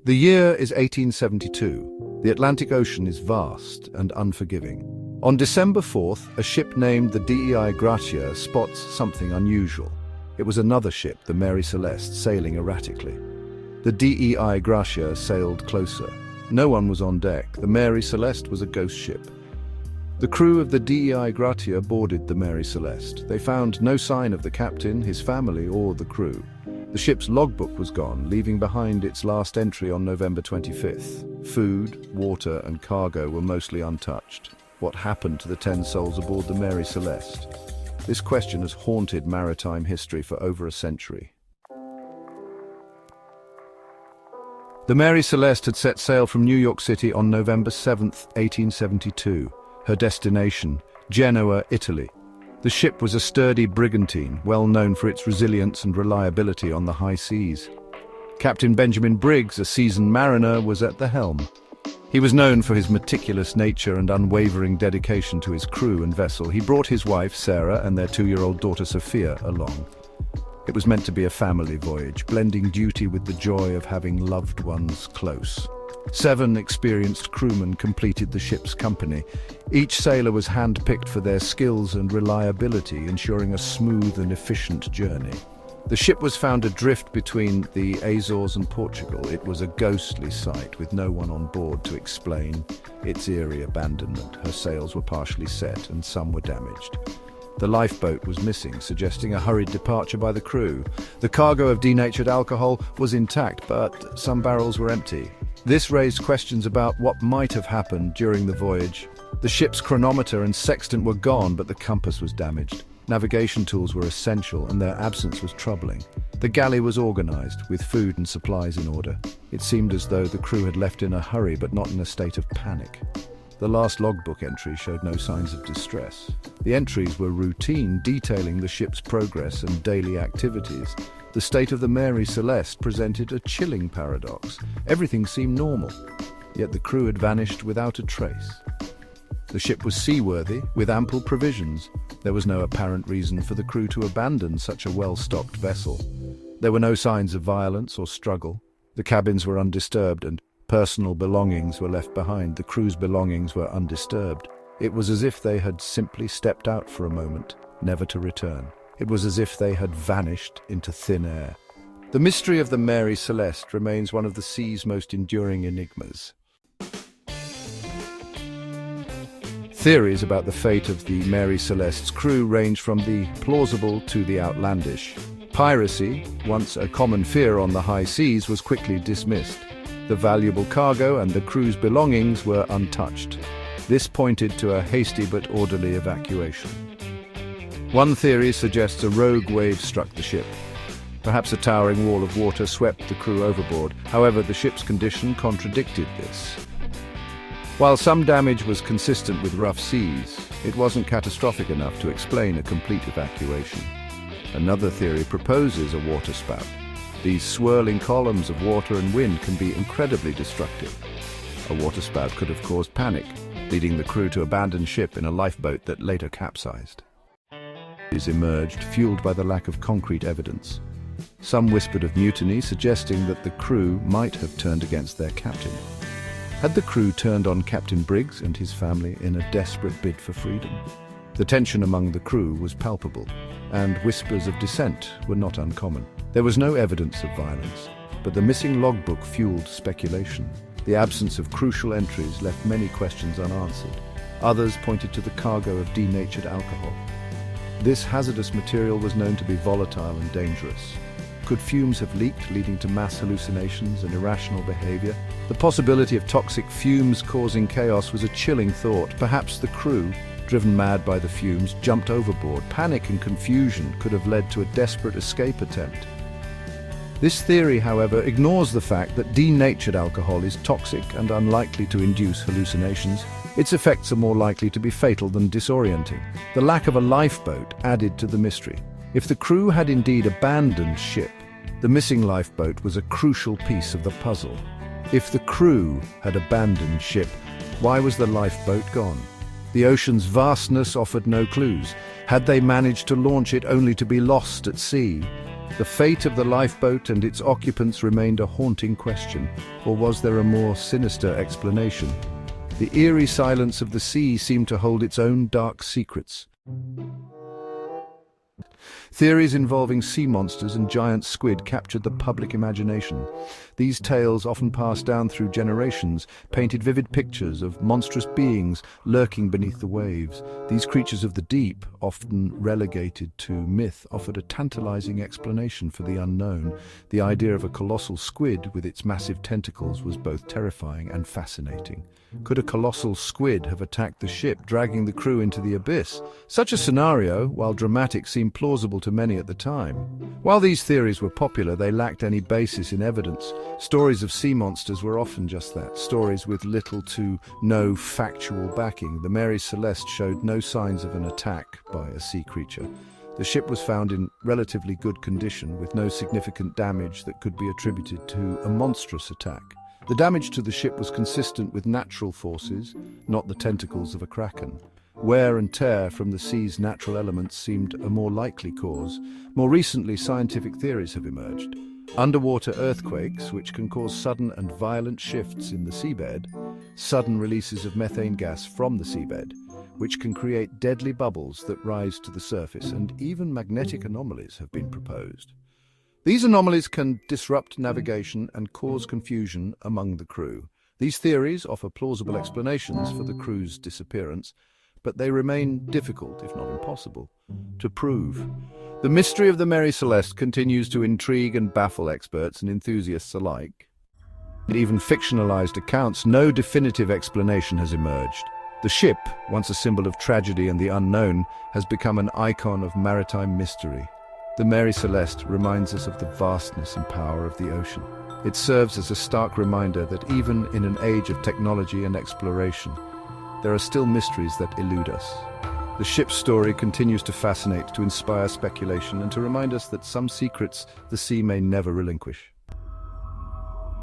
The year is 1872. The Atlantic Ocean is vast and unforgiving. On December 4th, a ship named the DEI Gracia spots something unusual. It was another ship, the Mary Celeste, sailing erratically. The DEI Gracia sailed closer. No one was on deck. The Mary Celeste was a ghost ship. The crew of the DEI Gracia boarded the Mary Celeste. They found no sign of the captain, his family, or the crew. The ship's logbook was gone, leaving behind its last entry on November 25th. Food, water, and cargo were mostly untouched. What happened to the 10 souls aboard the Mary Celeste? This question has haunted maritime history for over a century. The Mary Celeste had set sail from New York City on November 7, 1872. Her destination, Genoa, Italy. The ship was a sturdy brigantine, well known for its resilience and reliability on the high seas. Captain Benjamin Briggs, a seasoned mariner, was at the helm. He was known for his meticulous nature and unwavering dedication to his crew and vessel. He brought his wife, Sarah, and their 2-year-old daughter, Sophia, along. It was meant to be a family voyage, blending duty with the joy of having loved ones close. 7 experienced crewmen completed the ship's company. Each sailor was hand-picked for their skills and reliability, ensuring a smooth and efficient journey. The ship was found adrift between the Azores and Portugal. It was a ghostly sight, with no one on board to explain its eerie abandonment. Her sails were partially set and some were damaged. The lifeboat was missing, suggesting a hurried departure by the crew. The cargo of denatured alcohol was intact, but some barrels were empty. This raised questions about what might have happened during the voyage. The ship's chronometer and sextant were gone, but the compass was damaged. Navigation tools were essential, and their absence was troubling. The galley was organized, with food and supplies in order. It seemed as though the crew had left in a hurry, but not in a state of panic. The last logbook entry showed no signs of distress. The entries were routine, detailing the ship's progress and daily activities. The state of the Mary Celeste presented a chilling paradox. Everything seemed normal, yet the crew had vanished without a trace. The ship was seaworthy, with ample provisions. There was no apparent reason for the crew to abandon such a well-stocked vessel. There were no signs of violence or struggle. The cabins were undisturbed and personal belongings were left behind. The crew's belongings were undisturbed. It was as if they had simply stepped out for a moment, never to return. It was as if they had vanished into thin air. The mystery of the Mary Celeste remains one of the sea's most enduring enigmas. Theories about the fate of the Mary Celeste's crew range from the plausible to the outlandish. Piracy, once a common fear on the high seas, was quickly dismissed. The valuable cargo and the crew's belongings were untouched. This pointed to a hasty but orderly evacuation. One theory suggests a rogue wave struck the ship. Perhaps a towering wall of water swept the crew overboard. However, the ship's condition contradicted this. While some damage was consistent with rough seas, it wasn't catastrophic enough to explain a complete evacuation. Another theory proposes a waterspout. These swirling columns of water and wind can be incredibly destructive. A waterspout could have caused panic, leading the crew to abandon ship in a lifeboat that later capsized. Emerged, fueled by the lack of concrete evidence. Some whispered of mutiny, suggesting that the crew might have turned against their captain. Had the crew turned on Captain Briggs and his family in a desperate bid for freedom? The tension among the crew was palpable, and whispers of dissent were not uncommon. There was no evidence of violence, but the missing logbook fueled speculation. The absence of crucial entries left many questions unanswered. Others pointed to the cargo of denatured alcohol. This hazardous material was known to be volatile and dangerous. Could fumes have leaked, leading to mass hallucinations and irrational behavior? The possibility of toxic fumes causing chaos was a chilling thought. Perhaps the crew, driven mad by the fumes, jumped overboard. Panic and confusion could have led to a desperate escape attempt. This theory, however, ignores the fact that denatured alcohol is toxic and unlikely to induce hallucinations. Its effects are more likely to be fatal than disorienting. The lack of a lifeboat added to the mystery. If the crew had indeed abandoned ship, the missing lifeboat was a crucial piece of the puzzle. If the crew had abandoned ship, why was the lifeboat gone? The ocean's vastness offered no clues. Had they managed to launch it only to be lost at sea? The fate of the lifeboat and its occupants remained a haunting question, or was there a more sinister explanation? The eerie silence of the sea seemed to hold its own dark secrets. Theories involving sea monsters and giant squid captured the public imagination. These tales, often passed down through generations, painted vivid pictures of monstrous beings lurking beneath the waves. These creatures of the deep, often relegated to myth, offered a tantalizing explanation for the unknown. The idea of a colossal squid with its massive tentacles was both terrifying and fascinating. Could a colossal squid have attacked the ship, dragging the crew into the abyss? Such a scenario, while dramatic, seemed plausible to many at the time. While these theories were popular, they lacked any basis in evidence. Stories of sea monsters were often just that, stories with little to no factual backing. The Mary Celeste showed no signs of an attack by a sea creature. The ship was found in relatively good condition, with no significant damage that could be attributed to a monstrous attack. The damage to the ship was consistent with natural forces, not the tentacles of a kraken. Wear and tear from the sea's natural elements seemed a more likely cause. More recently, scientific theories have emerged. Underwater earthquakes, which can cause sudden and violent shifts in the seabed, sudden releases of methane gas from the seabed, which can create deadly bubbles that rise to the surface, and even magnetic anomalies have been proposed. These anomalies can disrupt navigation and cause confusion among the crew. These theories offer plausible explanations for the crew's disappearance, but they remain difficult, if not impossible, to prove. The mystery of the Mary Celeste continues to intrigue and baffle experts and enthusiasts alike. In even fictionalized accounts, no definitive explanation has emerged. The ship, once a symbol of tragedy and the unknown, has become an icon of maritime mystery. The Mary Celeste reminds us of the vastness and power of the ocean. It serves as a stark reminder that even in an age of technology and exploration, there are still mysteries that elude us. The ship's story continues to fascinate, to inspire speculation, and to remind us that some secrets the sea may never relinquish.